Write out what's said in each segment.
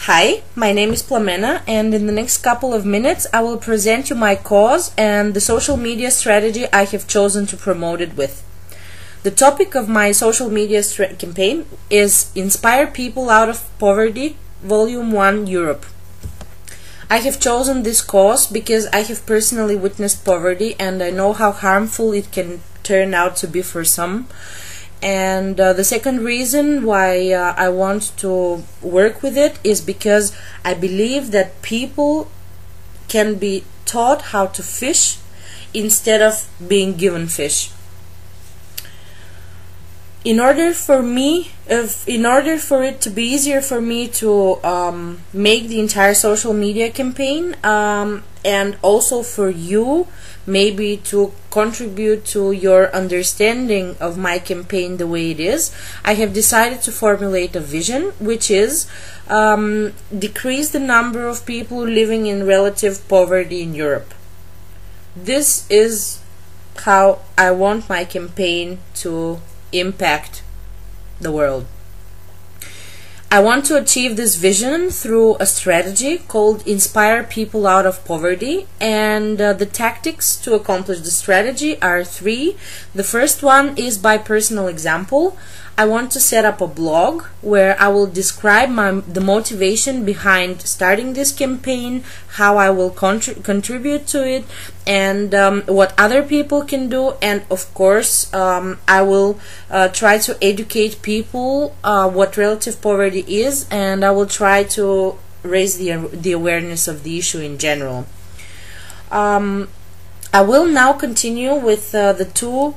Hi, my name is Plamena, and in the next couple of minutes I will present you my cause and the social media strategy I have chosen to promote it with. The topic of my social media campaign is Inspire People Out of Poverty, Volume 1, Europe. I have chosen this cause because I have personally witnessed poverty and I know how harmful it can turn out to be for some. And the second reason why I want to work with it is because I believe that people can be taught how to fish instead of being given fish. In order for it to be easier for me to make the entire social media campaign, and also for you maybe to contribute to your understanding of my campaign the way it is, I have decided to formulate a vision, which is decrease the number of people living in relative poverty in Europe. This is how I want my campaign to impact the world. I want to achieve this vision through a strategy called Inspire People Out of Poverty, and the tactics to accomplish the strategy are three. The first one is by personal example. I want to set up a blog where I will describe the motivation behind starting this campaign, how I will contribute to it, and what other people can do, and of course I will try to educate people what relative poverty is, and I will try to raise the awareness of the issue in general. I will now continue with the two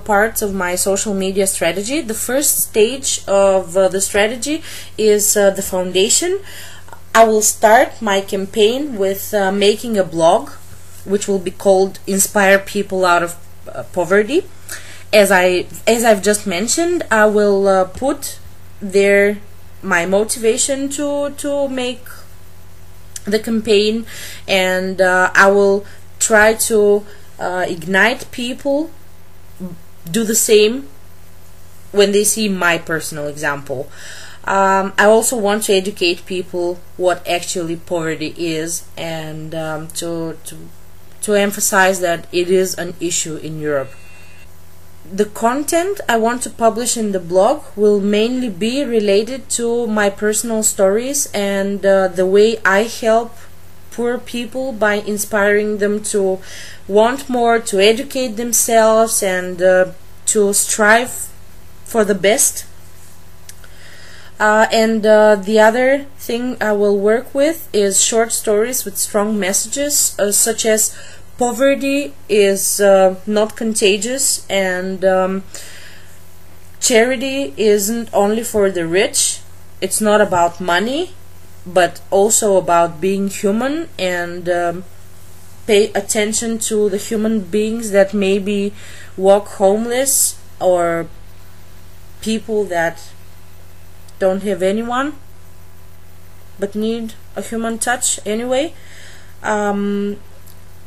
parts of my social media strategy. The first stage of the strategy is the foundation. I will start my campaign with making a blog which will be called Inspire People Out of Poverty. As I've just mentioned, I will put there my motivation to make the campaign, and I will try to ignite people do the same when they see my personal example. I also want to educate people what actually poverty is, and to emphasize that it is an issue in Europe. The content I want to publish in the blog will mainly be related to my personal stories and the way I help poor people by inspiring them to want more, to educate themselves, and to strive for the best. And the other thing I will work with is short stories with strong messages, such as poverty is not contagious, and charity isn't only for the rich. It's not about money, but also about being human, and pay attention to the human beings that maybe walk homeless, or people that don't have anyone but need a human touch anyway. The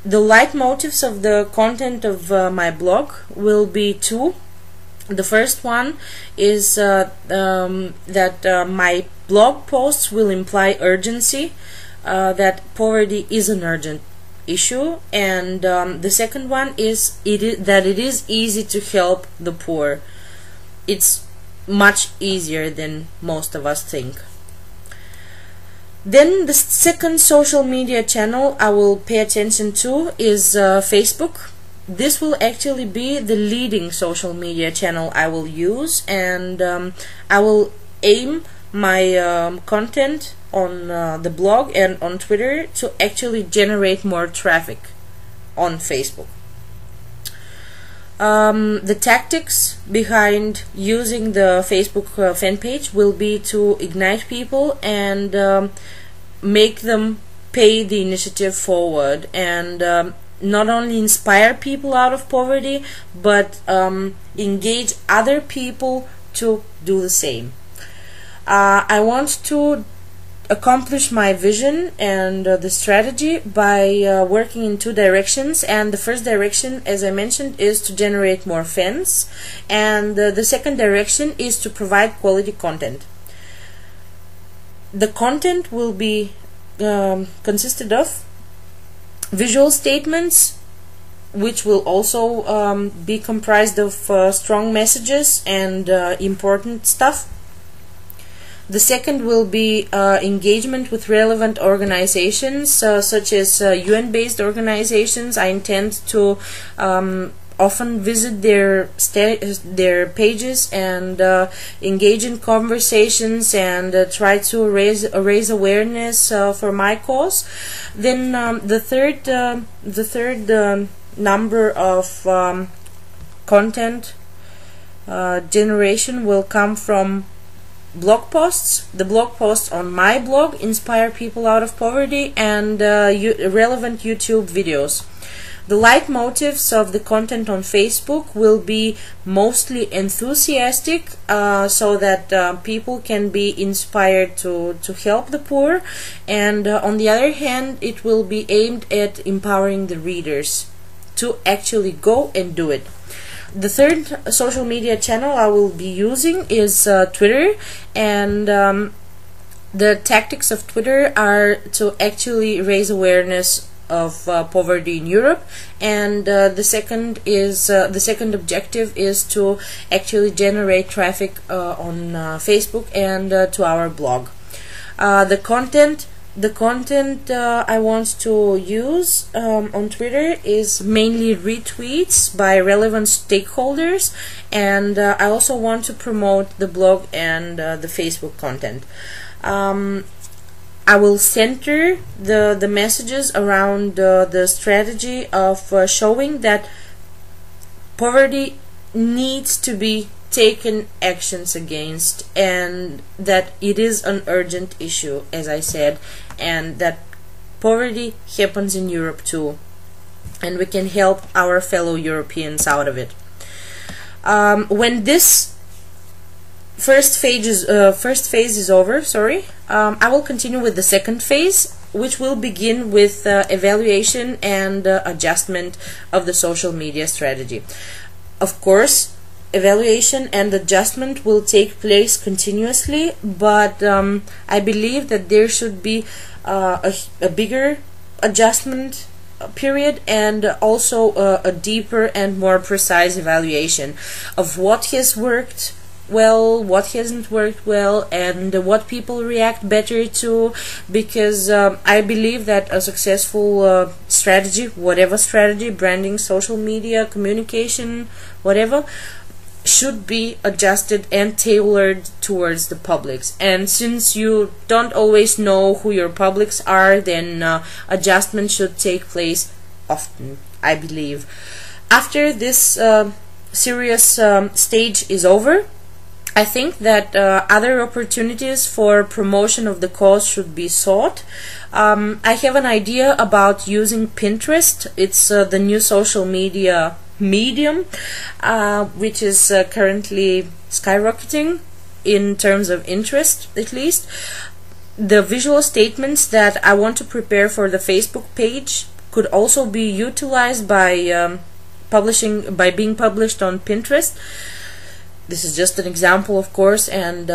leitmotifs of the content of my blog will be two. The first one is that my blog posts will imply urgency, that poverty is an urgent issue, and the second one is that it is easy to help the poor. It's much easier than most of us think. Then the second social media channel I will pay attention to is Facebook. This will actually be the leading social media channel I will use, and I will aim my content on the blog and on Twitter to actually generate more traffic on Facebook. The tactics behind using the Facebook fan page will be to ignite people and make them pay the initiative forward, and not only inspire people out of poverty, but engage other people to do the same. I want to accomplish my vision and the strategy by working in two directions, and the first direction, as I mentioned, is to generate more fans, and the second direction is to provide quality content. The content will be consisted of visual statements, which will also be comprised of strong messages and important stuff. The second will be engagement with relevant organizations, such as UN-based organizations. I intend to often visit their pages and engage in conversations and try to raise awareness for my cause. Then the third number of content generation will come from blog posts. The blog posts on my blog, Inspire People Out of Poverty, and relevant YouTube videos. The leitmotifs of the content on Facebook will be mostly enthusiastic, so that people can be inspired to help the poor, and on the other hand, it will be aimed at empowering the readers to actually go and do it. The third social media channel I will be using is Twitter, and the tactics of Twitter are to actually raise awareness of poverty in Europe, and the second objective is to actually generate traffic on Facebook and to our blog. The content I want to use on Twitter is mainly retweets by relevant stakeholders, and I also want to promote the blog and the Facebook content. I will center the messages around the strategy of showing that poverty needs to be taken actions against, and that it is an urgent issue, as I said, and that poverty happens in Europe too, and we can help our fellow Europeans out of it. When this first phase is over, I will continue with the second phase, which will begin with evaluation and adjustment of the social media strategy. Of course, evaluation and adjustment will take place continuously, but I believe that there should be a bigger adjustment period, and also a deeper and more precise evaluation of what has worked well, what hasn't worked well, and what people react better to, because I believe that a successful strategy, whatever strategy, branding, social media, communication, whatever, should be adjusted and tailored towards the publics. And since you don't always know who your publics are, then adjustment should take place often, I believe. After this serious stage is over, I think that other opportunities for promotion of the cause should be sought. I have an idea about using Pinterest. It's the new social media medium, which is currently skyrocketing in terms of interest, at least. The visual statements that I want to prepare for the Facebook page could also be utilized by being published on Pinterest. This is just an example, of course, and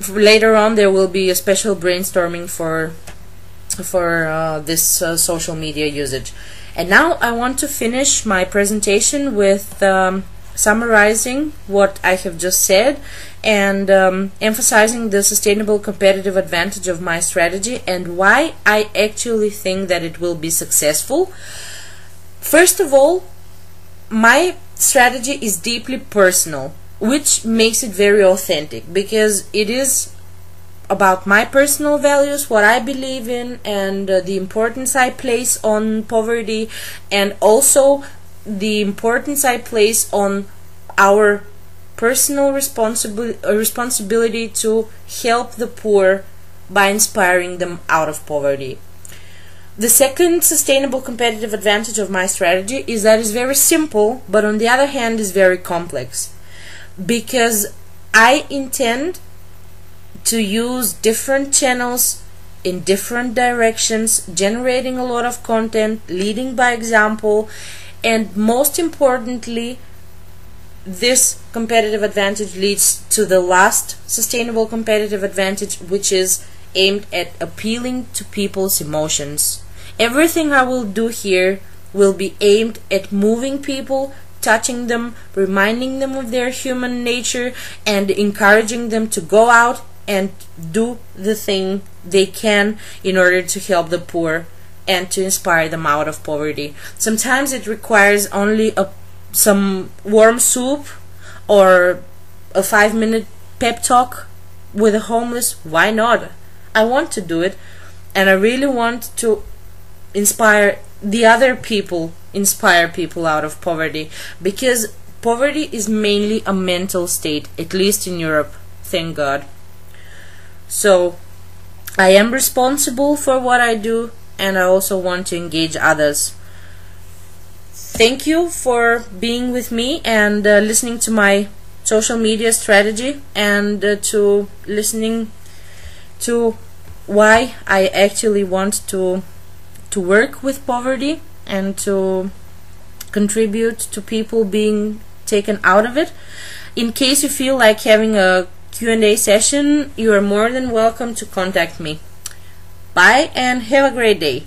later on there will be a special brainstorming for this social media usage. And now I want to finish my presentation with summarizing what I have just said and emphasizing the sustainable competitive advantage of my strategy and why I actually think that it will be successful. First of all, my strategy is deeply personal, which makes it very authentic, because it is about my personal values, what I believe in, and the importance I place on poverty, and also the importance I place on our personal responsibility to help the poor by inspiring them out of poverty. The second sustainable competitive advantage of my strategy is that it's very simple, but on the other hand is very complex, because I intend to use different channels in different directions, generating a lot of content, leading by example, and most importantly, this competitive advantage leads to the last sustainable competitive advantage, which is aimed at appealing to people's emotions. Everything I will do here will be aimed at moving people, touching them, reminding them of their human nature, and encouraging them to go out and do the thing they can in order to help the poor and to inspire them out of poverty. Sometimes it requires only some warm soup or a 5-minute pep talk with a homeless. Why not? I want to do it, and I really want to inspire the other people, inspire people out of poverty, because poverty is mainly a mental state, at least in Europe, thank God. So I am responsible for what I do, and I also want to engage others. Thank you for being with me and listening to my social media strategy, and to listening to why I actually want to work with poverty and to contribute to people being taken out of it. In case you feel like having a Q&A session, you are more than welcome to contact me. Bye and have a great day.